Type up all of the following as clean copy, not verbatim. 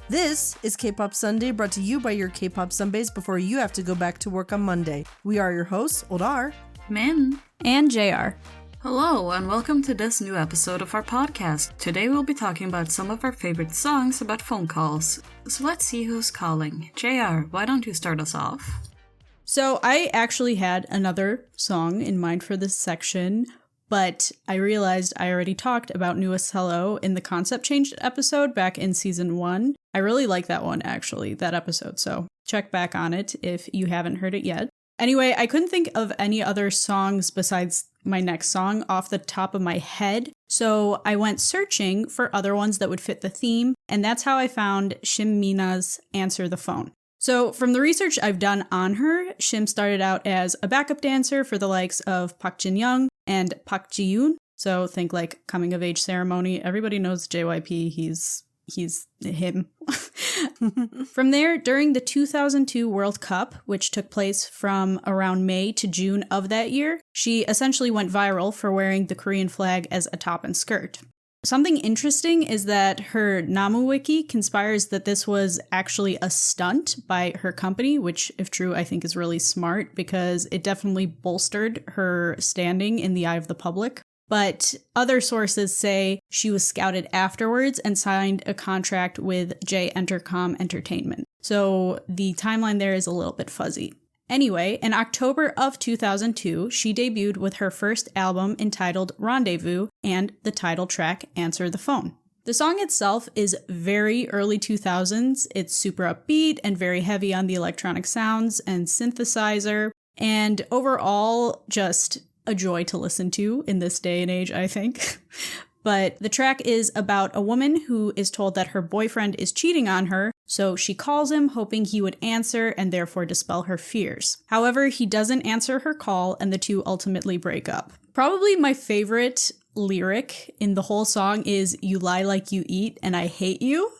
This is K-Pop Sunday, brought to you by your K-Pop Sundays before you have to go back to work on Monday. We are your hosts, Odar, Min, and JR. Hello, and welcome to this new episode of our podcast. Today we'll be talking about some of our favorite songs about phone calls. So let's see who's calling. JR, why don't you start us off? So I actually had another song in mind for this section, but I realized I already talked about Yeoboseyo in the Concept Changed episode back in season 1. I really like that one, actually, that episode, so check back on it if you haven't heard it yet. Anyway, I couldn't think of any other songs besides my next song off the top of my head, so I went searching for other ones that would fit the theme, and that's how I found Shim Mina's Answer the Phone. So from the research I've done on her, Shim started out as a backup dancer for the likes of Park Jin-young and Park Ji-yoon. So think like coming of age ceremony. Everybody knows JYP. He's him. From there, during the 2002 World Cup, which took place from around May to June of that year, she essentially went viral for wearing the Korean flag as a top and skirt. Something interesting is that her Namu Wiki conspires that this was actually a stunt by her company, which, if true, I think is really smart because it definitely bolstered her standing in the eye of the public. But other sources say she was scouted afterwards and signed a contract with J-Entercom Entertainment. So the timeline there is a little bit fuzzy. Anyway, in October of 2002, she debuted with her first album entitled Rendezvous and the title track Answer the Phone. The song itself is very early 2000s. It's super upbeat and very heavy on the electronic sounds and synthesizer, and overall just a joy to listen to in this day and age, I think. But the track is about a woman who is told that her boyfriend is cheating on her, so she calls him hoping he would answer and therefore dispel her fears. However, he doesn't answer her call and the two ultimately break up. Probably my favorite lyric in the whole song is "You lie like you eat and I hate you."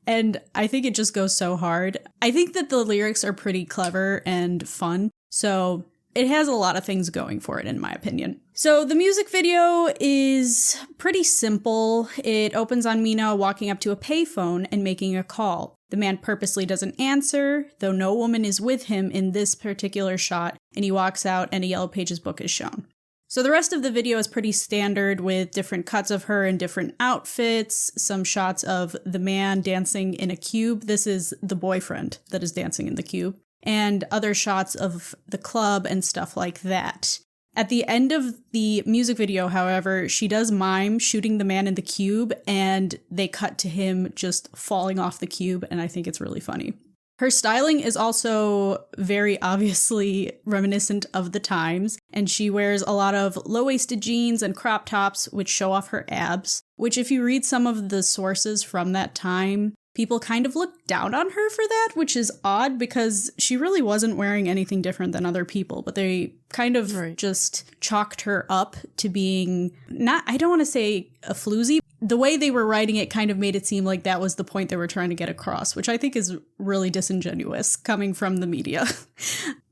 And I think it just goes so hard. I think that the lyrics are pretty clever and fun, so it has a lot of things going for it, in my opinion. So the music video is pretty simple. It opens on Mina walking up to a payphone and making a call. The man purposely doesn't answer, though no woman is with him in this particular shot, and he walks out and a Yellow Pages book is shown. So the rest of the video is pretty standard with different cuts of her in different outfits, some shots of the man dancing in a cube. This is the boyfriend that is dancing in the cube. And other shots of the club and stuff like that. At the end of the music video, however, she does mime shooting the man in the cube, and they cut to him just falling off the cube, and I think it's really funny. Her styling is also very obviously reminiscent of the times, and she wears a lot of low-waisted jeans and crop tops, which show off her abs, which if you read some of the sources from that time, people kind of looked down on her for that, which is odd because she really wasn't wearing anything different than other people, but they kind of just chalked her up to being not, I don't want to say a floozy. The way they were writing it kind of made it seem like that was the point they were trying to get across, which I think is really disingenuous coming from the media.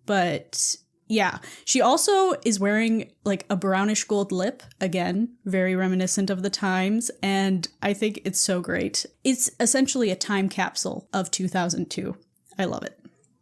But yeah, she also is wearing like a brownish gold lip, again, very reminiscent of the times, and I think it's so great. It's essentially a time capsule of 2002. I love it.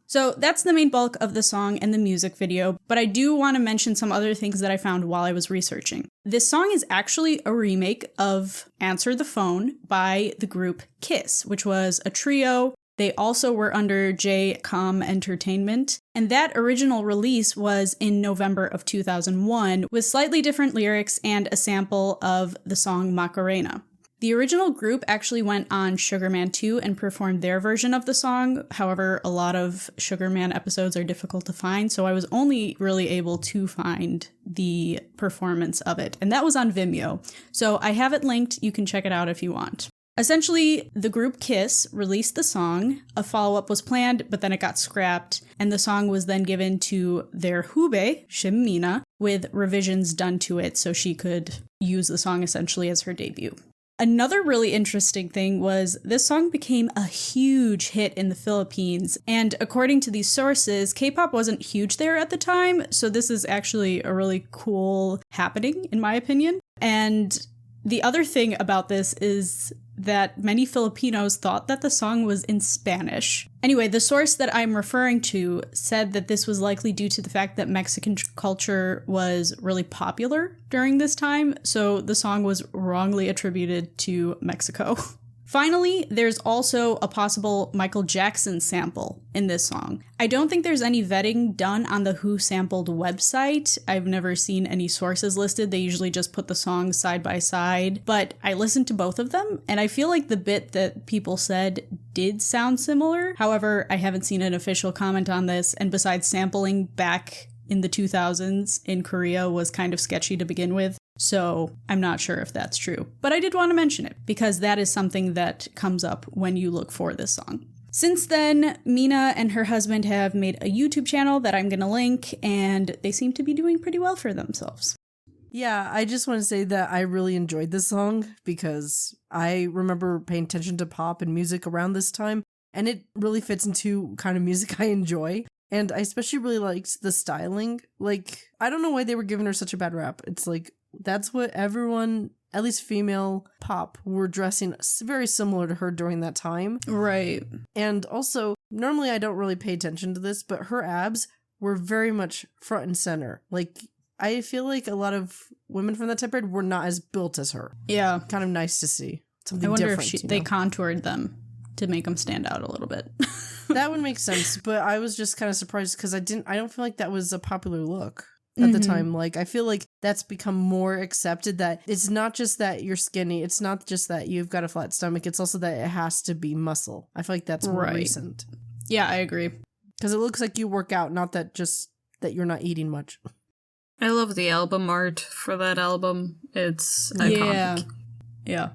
So that's the main bulk of the song and the music video, but I do want to mention some other things that I found while I was researching. This song is actually a remake of Answer the Phone by the group Kiss, which was a trio. They also were under J-Com Entertainment, and that original release was in November of 2001 with slightly different lyrics and a sample of the song Macarena. The original group actually went on Sugar Man 2 and performed their version of the song. However, a lot of Sugar Man episodes are difficult to find, so I was only really able to find the performance of it, and that was on Vimeo. So I have it linked, you can check it out if you want. Essentially, the group Kiss released the song, a follow-up was planned, but then it got scrapped, and the song was then given to their hubei, Shim Mina, with revisions done to it so she could use the song essentially as her debut. Another really interesting thing was this song became a huge hit in the Philippines, and according to these sources, K-pop wasn't huge there at the time, so this is actually a really cool happening, in my opinion. And the other thing about this is that many Filipinos thought that the song was in Spanish. Anyway, the source that I'm referring to said that this was likely due to the fact that Mexican culture was really popular during this time, so the song was wrongly attributed to Mexico. Finally, there's also a possible Michael Jackson sample in this song. I don't think there's any vetting done on the Who Sampled website. I've never seen any sources listed. They usually just put the songs side by side. But I listened to both of them, and I feel like the bit that people said did sound similar. However, I haven't seen an official comment on this, and besides sampling back in the 2000s in Korea was kind of sketchy to begin with. So I'm not sure if that's true, but I did want to mention it because that is something that comes up when you look for this song. Since then, Mina and her husband have made a YouTube channel that I'm going to link, and they seem to be doing pretty well for themselves. Yeah, I just want to say that I really enjoyed this song because I remember paying attention to pop and music around this time, and it really fits into kind of music I enjoy. And I especially really liked the styling. Like, I don't know why they were giving her such a bad rap. It's like, that's what everyone, at least female pop, were dressing very similar to her during that time. Right. And also, normally I don't really pay attention to this, but her abs were very much front and center. Like, I feel like a lot of women from that time period were not as built as her. Yeah. Kind of nice to see. Something I wonder different, if they contoured them to make them stand out a little bit. That would make sense, but I was just kind of surprised because I don't feel like that was a popular look at the time. Like, I feel like that's become more accepted, that it's not just that you're skinny, it's not just that you've got a flat stomach, it's also that it has to be muscle. I feel like that's more recent. Yeah, I agree. Because it looks like you work out, not that just that you're not eating much. I love the album art for that album. It's iconic. Yeah.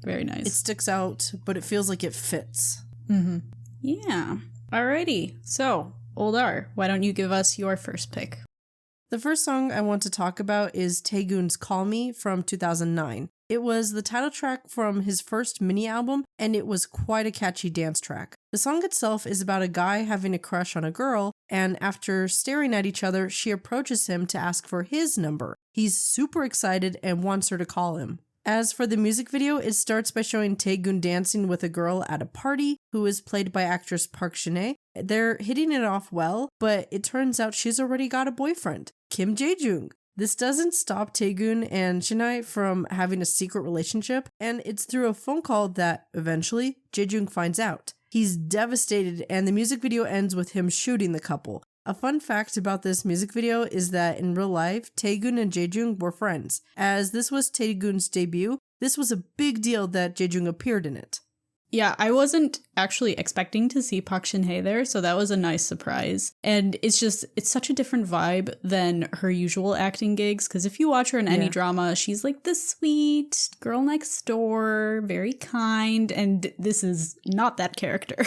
Very nice. It sticks out, but it feels like it fits. Mm-hmm. Yeah. Alrighty. So, Old R, why don't you give us your first pick? The first song I want to talk about is Taegoon's Call Me from 2009. It was the title track from his first mini album, and it was quite a catchy dance track. The song itself is about a guy having a crush on a girl, and after staring at each other, she approaches him to ask for his number. He's super excited and wants her to call him. As for the music video, it starts by showing Taegoon dancing with a girl at a party who is played by actress Park Shin-hye. They're hitting it off well, but it turns out she's already got a boyfriend, Kim Jae-jung. This doesn't stop Taegoon and Shin-hye from having a secret relationship, and it's through a phone call that, eventually, Jae-jung finds out. He's devastated, and the music video ends with him shooting the couple. A fun fact about this music video is that in real life, Taegoon and Jae-jung were friends. As this was Taegoon's debut, this was a big deal that Jae-jung appeared in it. Yeah, I wasn't actually expecting to see Park Shin-hye there, so that was a nice surprise. And it's such a different vibe than her usual acting gigs, because if you watch her in any drama, she's like the sweet girl next door, very kind, and this is not that character.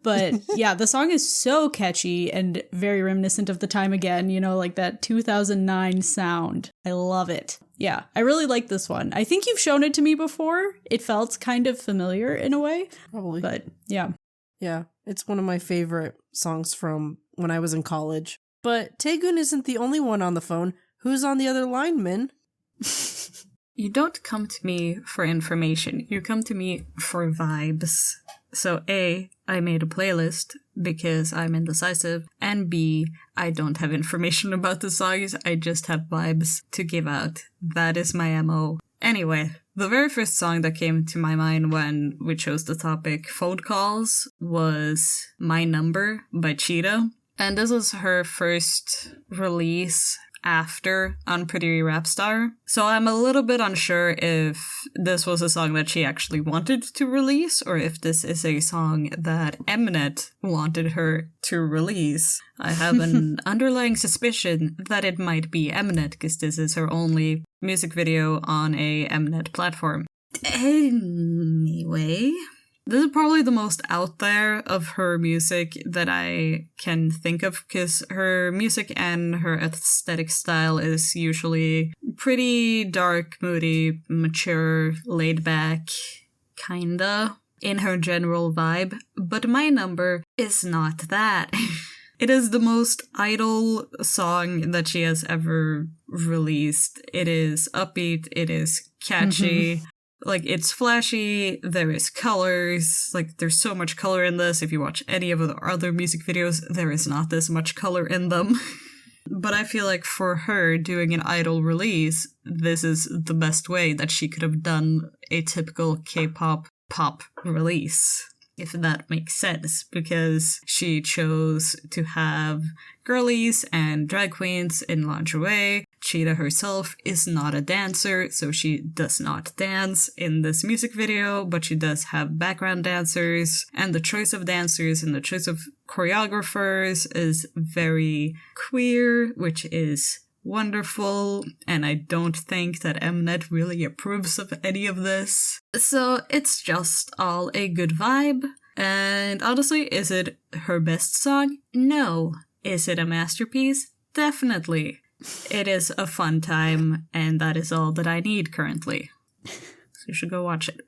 But yeah, the song is so catchy and very reminiscent of the time again, you know, like that 2009 sound. I love it. Yeah, I really like this one. I think you've shown it to me before. It felt kind of familiar in a way. Probably. But yeah. Yeah, it's one of my favorite songs from when I was in college. But Taegoon isn't the only one on the phone. Who's on the other line, Min? You don't come to me for information. You come to me for vibes. So A, I made a playlist because I'm indecisive, and B, I don't have information about the songs, I just have vibes to give out. That is my MO. Anyway, the very first song that came to my mind when we chose the topic phone calls was My Number by Cheetah. And this was her first release after Unpretty Rap Star. So I'm a little bit unsure if this was a song that she actually wanted to release or if this is a song that Mnet wanted her to release. I have an underlying suspicion that it might be Mnet because this is her only music video on a Mnet platform. Anyway, this is probably the most out there of her music that I can think of because her music and her aesthetic style is usually pretty dark, moody, mature, laid back, kinda, in her general vibe. But My Number is not that. It is the most idol song that she has ever released. It is upbeat, it is catchy. Like, it's flashy, there is colors, like, there's so much color in this. If you watch any of the other music videos, there is not this much color in them. But I feel like for her doing an idol release, this is the best way that she could have done a typical K-pop pop release, if that makes sense, because she chose to have girlies and drag queens in lingerie. Cheetah herself is not a dancer, so she does not dance in this music video, but she does have background dancers, and the choice of dancers and the choice of choreographers is very queer, which is wonderful, and I don't think that Mnet really approves of any of this. So it's just all a good vibe, and honestly, is it her best song? No. Is it a masterpiece? Definitely. It is a fun time, and that is all that I need currently. So you should go watch it.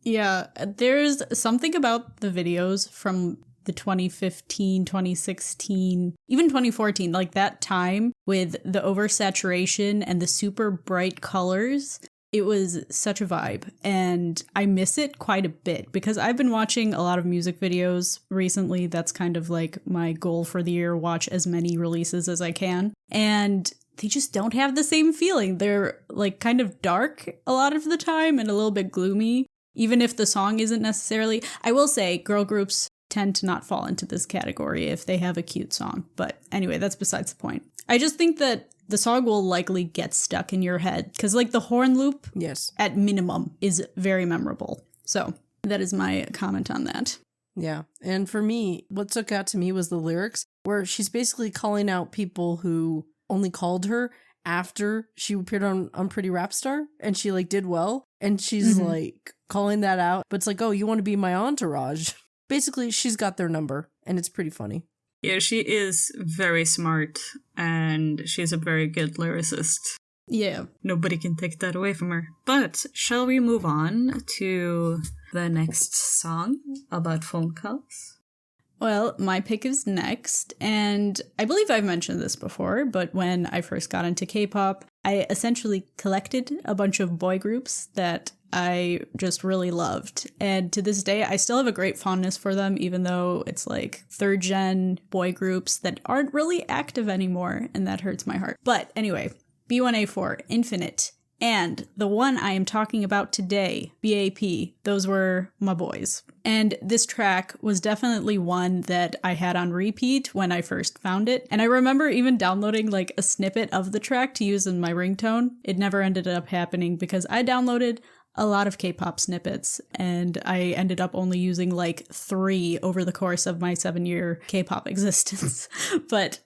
Yeah, there's something about the videos from the 2015, 2016, even 2014, like that time with the oversaturation and the super bright colors. It was such a vibe, and I miss it quite a bit because I've been watching a lot of music videos recently. That's kind of like my goal for the year, watch as many releases as I can. And they just don't have the same feeling. They're like kind of dark a lot of the time and a little bit gloomy, even if the song isn't necessarily. I will say girl groups tend to not fall into this category if they have a cute song. But anyway, that's besides the point. I just think that the song will likely get stuck in your head because like the horn loop, yes, at minimum is very memorable. So that is my comment on that. Yeah. And for me, what stuck out to me was the lyrics where she's basically calling out people who only called her after she appeared on Pretty Rap Star and she like did well. And she's like calling that out. But it's like, oh, you want to be my entourage? Basically, she's got their number and it's pretty funny. Yeah, she is very smart and she's a very good lyricist. Yeah. Nobody can take that away from her. But shall we move on to the next song about phone calls? Well, my pick is next, and I believe I've mentioned this before, but when I first got into K-pop, I essentially collected a bunch of boy groups that I just really loved. And to this day, I still have a great fondness for them, even though it's like third-gen boy groups that aren't really active anymore, and that hurts my heart. But anyway, B1A4, Infinite, and the one I am talking about today, BAP, those were my boys. And this track was definitely one that I had on repeat when I first found it. And I remember even downloading like a snippet of the track to use in my ringtone. It never ended up happening because I downloaded a lot of K-pop snippets and I ended up only using like 3 over the course of my 7-year K-pop existence. But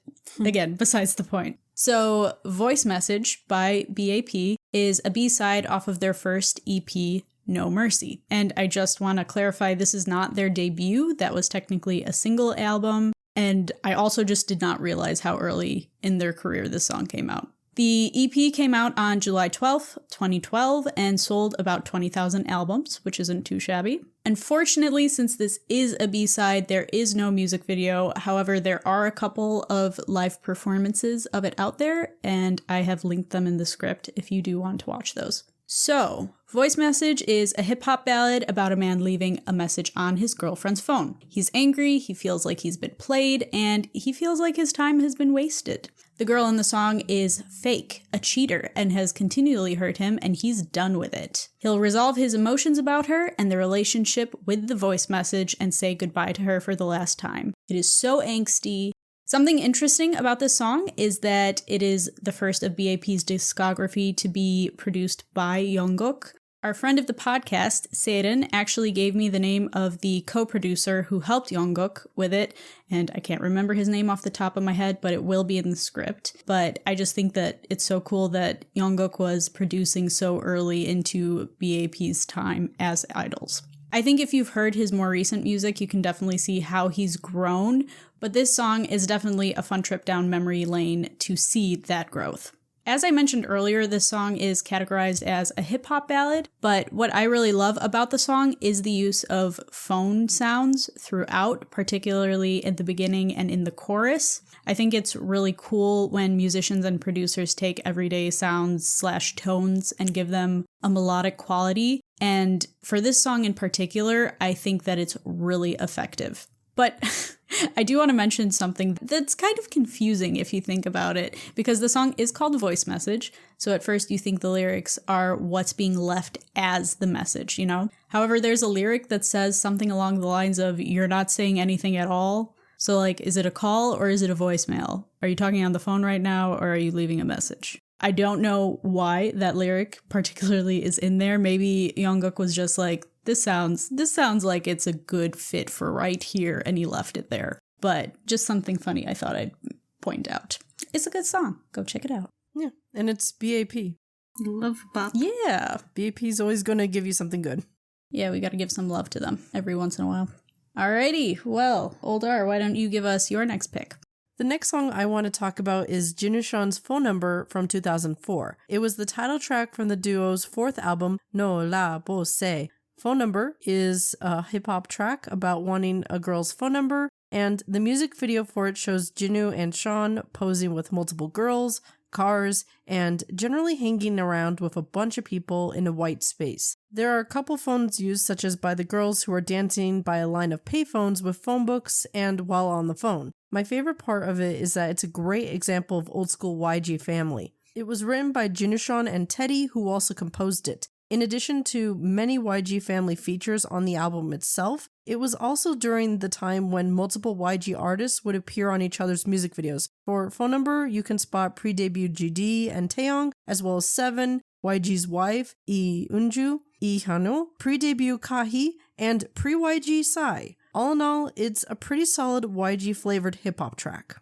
again, besides the point. So Voice Message by BAP is a B-side off of their first EP, No Mercy. And I just want to clarify, this is not their debut. That was technically a single album. And I also just did not realize how early in their career this song came out. The EP came out on July 12th, 2012, and sold about 20,000 albums, which isn't too shabby. Unfortunately, since this is a B-side, there is no music video. However, there are a couple of live performances of it out there, and I have linked them in the script if you do want to watch those. So, Voice Message is a hip-hop ballad about a man leaving a message on his girlfriend's phone. He's angry, he feels like he's been played, and he feels like his time has been wasted. The girl in the song is fake, a cheater, and has continually hurt him, and he's done with it. He'll resolve his emotions about her and the relationship with the voice message and say goodbye to her for the last time. It is so angsty. Something interesting about this song is that it is the first of BAP's discography to be produced by Jungkook. Our friend of the podcast, Seirin, actually gave me the name of the co-producer who helped Jungkook with it, and I can't remember his name off the top of my head, but it will be in the script. But I just think that it's so cool that Jungkook was producing so early into BAP's time as idols. I think if you've heard his more recent music, you can definitely see how he's grown, but this song is definitely a fun trip down memory lane to see that growth. As I mentioned earlier, this song is categorized as a hip-hop ballad, but what I really love about the song is the use of phone sounds throughout, particularly in the beginning and in the chorus. I think it's really cool when musicians and producers take everyday sounds/tones and give them a melodic quality, and for this song in particular, I think that it's really effective. But I do want to mention something that's kind of confusing if you think about it, because the song is called Voice Message. So at first you think the lyrics are what's being left as the message, you know? However, there's a lyric that says something along the lines of, you're not saying anything at all. So like, is it a call or is it a voicemail? Are you talking on the phone right now or are you leaving a message? I don't know why that lyric particularly is in there. Maybe Jungkook was just like, this sounds like it's a good fit for right here, and he left it there. But just something funny I thought I'd point out. It's a good song. Go check it out. Yeah, and it's BAP. Love bop. Yeah. BAP's always going to give you something good. Yeah, we got to give some love to them every once in a while. Alrighty, well, Oldar, why don't you give us your next pick? The next song I want to talk about is Jinushan's Phone Number from 2004. It was the title track from the duo's fourth album, No La Bo Se. Phone Number is a hip-hop track about wanting a girl's phone number, and the music video for it shows Jinu and Sean posing with multiple girls, cars, and generally hanging around with a bunch of people in a white space. There are a couple phones used, such as by the girls who are dancing by a line of payphones with phone books and while on the phone. My favorite part of it is that it's a great example of old school YG family. It was written by Jinushan and Teddy, who also composed it. In addition to many YG family features on the album itself, it was also during the time when multiple YG artists would appear on each other's music videos. For Phone Number, you can spot pre-debut GD and Taeyong, as well as Seven, YG's wife, Lee Eunju, Lee Hano, pre-debut Kahi, and pre-YG Psy. All in all, it's a pretty solid YG-flavored hip-hop track.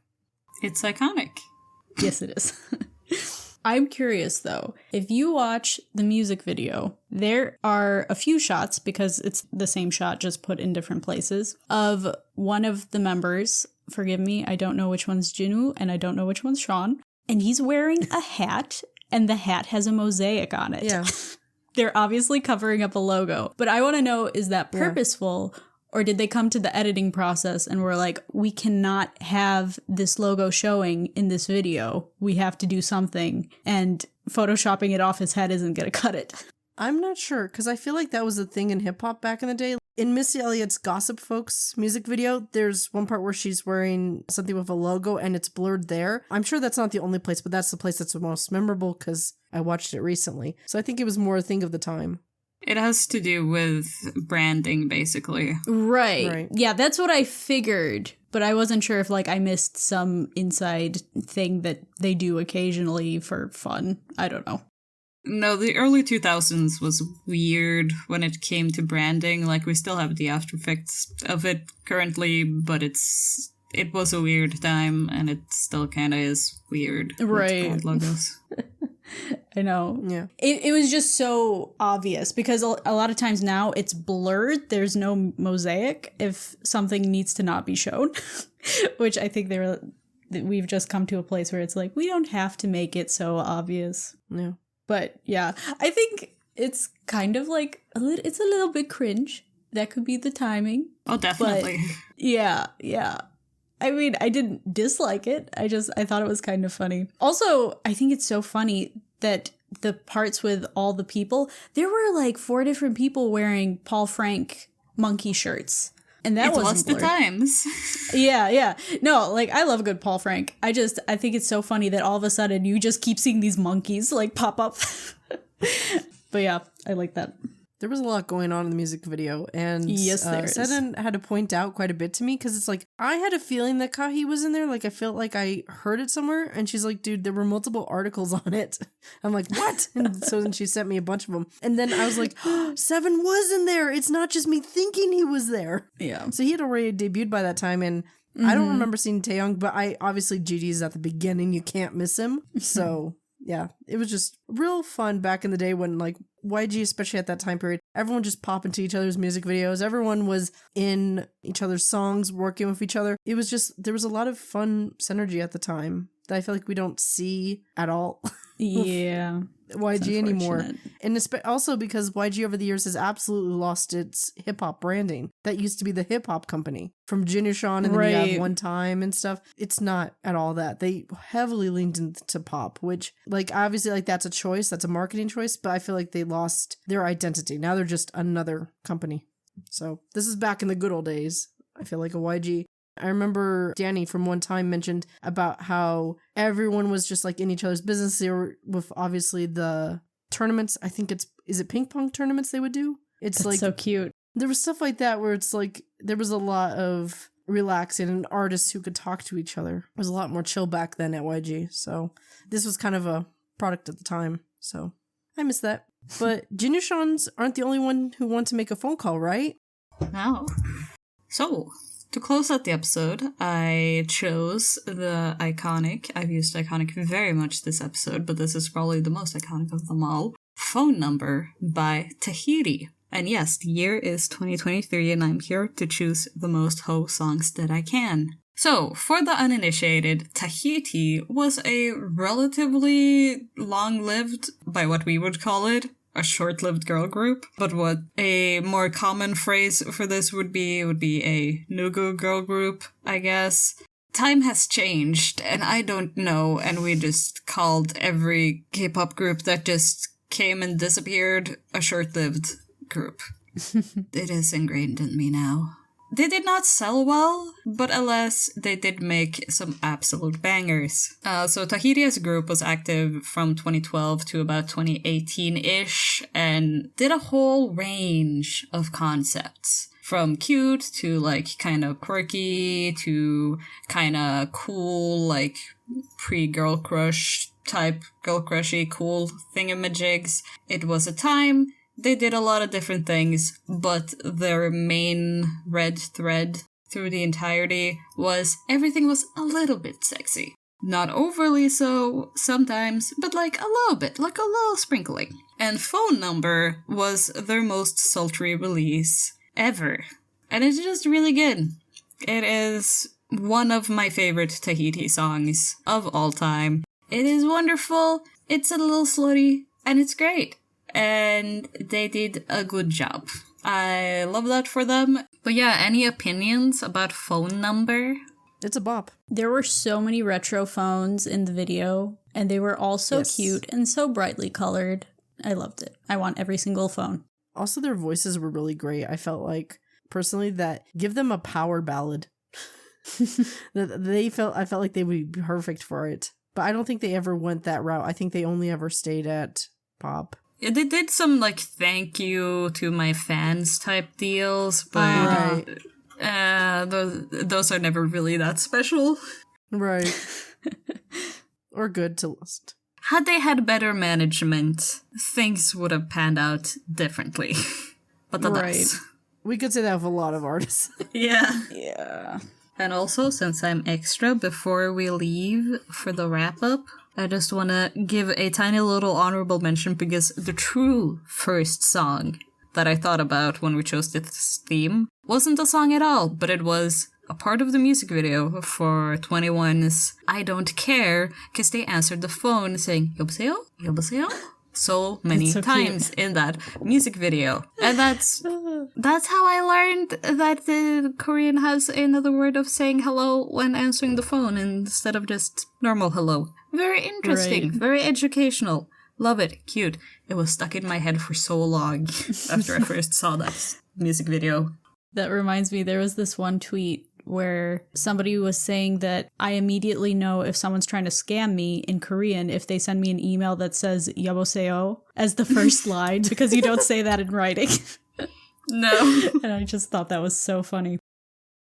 It's iconic. Yes, it is. I'm curious, though. If you watch the music video, there are a few shots, because it's the same shot, just put in different places, of one of the members. Forgive me, I don't know which one's Jinu, and I don't know which one's Sean. And he's wearing a hat, and the hat has a mosaic on it. Yeah. They're obviously covering up a logo. But I want to know, is that purposeful? Yeah. Or did they come to the editing process and were like, we cannot have this logo showing in this video. We have to do something. And photoshopping it off his head isn't going to cut it. I'm not sure, because I feel like that was a thing in hip-hop back in the day. In Missy Elliott's Gossip Folks music video, there's one part where she's wearing something with a logo and it's blurred there. I'm sure that's not the only place, but that's the place that's the most memorable because I watched it recently. So I think it was more a thing of the time. It has to do with branding, basically. Right. Yeah, that's what I figured. But I wasn't sure if, like, I missed some inside thing that they do occasionally for fun. I don't know. No, the early 2000s was weird when it came to branding. Like, we still have the after effects of it currently, but it was a weird time, and it still kind of is weird. Right. With brand logos. I know. Yeah. It was just so obvious because a lot of times now it's blurred. There's no mosaic if something needs to not be shown, which I think we've just come to a place where it's like, we don't have to make it so obvious. Yeah. But yeah, I think it's kind of like, it's a little bit cringe. That could be the timing. Oh, definitely. But yeah. I mean, I didn't dislike it. I thought it was kind of funny. Also, I think it's so funny that the parts with all the people, there were like 4 different people wearing Paul Frank monkey shirts. And that was the times. Yeah. No, like, I love a good Paul Frank. I think it's so funny that all of a sudden you just keep seeing these monkeys like pop up. But yeah, I like that. There was a lot going on in the music video, and yes, there is. Seddon had to point out quite a bit to me, because it's like, I had a feeling that Kahi was in there, like, I felt like I heard it somewhere, and she's like, dude, there were multiple articles on it. I'm like, what? And so then she sent me a bunch of them, and then I was like, oh, Seven was in there, it's not just me thinking he was there. Yeah. So he had already debuted by that time, and I don't remember seeing Taeyong, but obviously GD's at the beginning, you can't miss him, so... Yeah, it was just real fun back in the day when, like, YG, especially at that time period, everyone just pop into each other's music videos. Everyone was in each other's songs, working with each other. It was just, there was a lot of fun synergy at the time that I feel like we don't see at all Yeah. YG anymore. And also because YG over the years has absolutely lost its hip-hop branding. That used to be the hip-hop company. From Jinusean and then you have One Time and stuff. It's not at all that. They heavily leaned into pop, which, like, obviously, like, that's a choice. That's a marketing choice. But I feel like they lost their identity. Now they're just another company. So this is back in the good old days. I feel like a YG. I remember Danny from One Time mentioned about how everyone was just like in each other's business. They were with obviously the tournaments. I think is it ping pong tournaments they would do? That's like so cute. There was stuff like that where it's like there was a lot of relaxing and artists who could talk to each other. It was a lot more chill back then at YG. So this was kind of a product at the time. So I miss that. But Jinuseans aren't the only one who want to make a phone call, right? No. So, to close out the episode, I chose the iconic, I've used iconic very much this episode, but this is probably the most iconic of them all, Phone Number by Tahiti. And yes, the year is 2023 and I'm here to choose the most Ho songs that I can. So, for the uninitiated, Tahiti was a relatively long-lived, by what we would call it, a short-lived girl group. But what a more common phrase for this would be a Nugu girl group, I guess. Time has changed, and I don't know, and we just called every K-pop group that just came and disappeared a short-lived group. It is ingrained in me now. They did not sell well, but alas, they did make some absolute bangers. So Tahiti as a group was active from 2012 to about 2018-ish, and did a whole range of concepts. From cute to, like, kind of quirky to kind of cool, like, pre-girl crush type, girl crushy, cool thingamajigs. It was a time. They did a lot of different things, but their main red thread through the entirety was everything was a little bit sexy. Not overly so, sometimes, but like a little bit, like a little sprinkling. And Phone Number was their most sultry release ever. And it's just really good. It is one of my favorite Tahiti songs of all time. It is wonderful, it's a little slutty, and it's great. And they did a good job. I love that for them. But yeah, any opinions about Phone Number? It's a bop. There were so many retro phones in the video, and they were all so cute and so brightly colored. I loved it. I want every single phone. Also, their voices were really great. I felt like, personally, that give them a power ballad. I felt like they would be perfect for it. But I don't think they ever went that route. I think they only ever stayed at pop. Yeah, they did some, like, thank you to my fans type deals, but those are never really that special. Right. Or good to list. Had they had better management, things would have panned out differently. But that's... We could say that of a lot of artists. Yeah. Yeah. And also, since I'm extra, before we leave for the wrap-up, I just want to give a tiny little honorable mention because the true first song that I thought about when we chose this theme wasn't a song at all, but it was a part of the music video for 21's I Don't Care, because they answered the phone saying, Yeoboseyo? Yeoboseyo? So many times in that music video. And that's how I learned that the Korean has another word of saying hello when answering the phone instead of just normal hello. Very interesting, very educational. Love it, cute. It was stuck in my head for so long after I first saw that music video. That reminds me, there was this one tweet where somebody was saying that I immediately know if someone's trying to scam me in Korean if they send me an email that says Yeoboseyo as the first line, because you don't say that in writing. No. And I just thought that was so funny.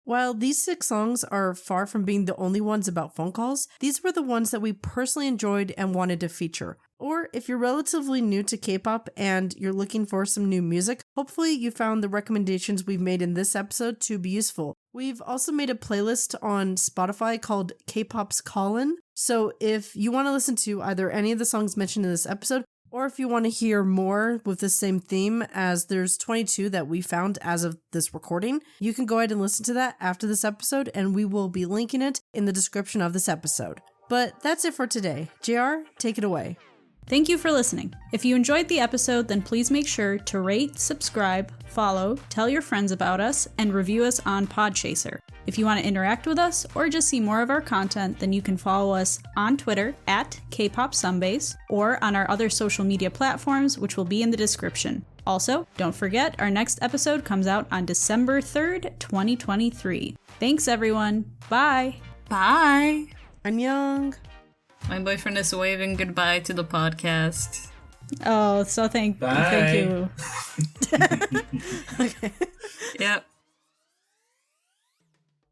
While these 6 songs are far from being the only ones about phone calls, these were the ones that we personally enjoyed and wanted to feature. Or if you're relatively new to K-pop and you're looking for some new music, hopefully you found the recommendations we've made in this episode to be useful. We've also made a playlist on Spotify called K-pop's Callin. So if you want to listen to either any of the songs mentioned in this episode, or if you want to hear more with the same theme, as there's 22 that we found as of this recording, you can go ahead and listen to that after this episode, and we will be linking it in the description of this episode. But that's it for today. JR, take it away. Thank you for listening. If you enjoyed the episode, then please make sure to rate, subscribe, follow, tell your friends about us, and review us on Podchaser. If you want to interact with us or just see more of our content, then you can follow us on Twitter at KpopSunbase or on our other social media platforms, which will be in the description. Also, don't forget, our next episode comes out on December 3rd, 2023. Thanks, everyone. Bye. Bye. Annyeong. My boyfriend is waving goodbye to the podcast. Oh, so thank you. Okay.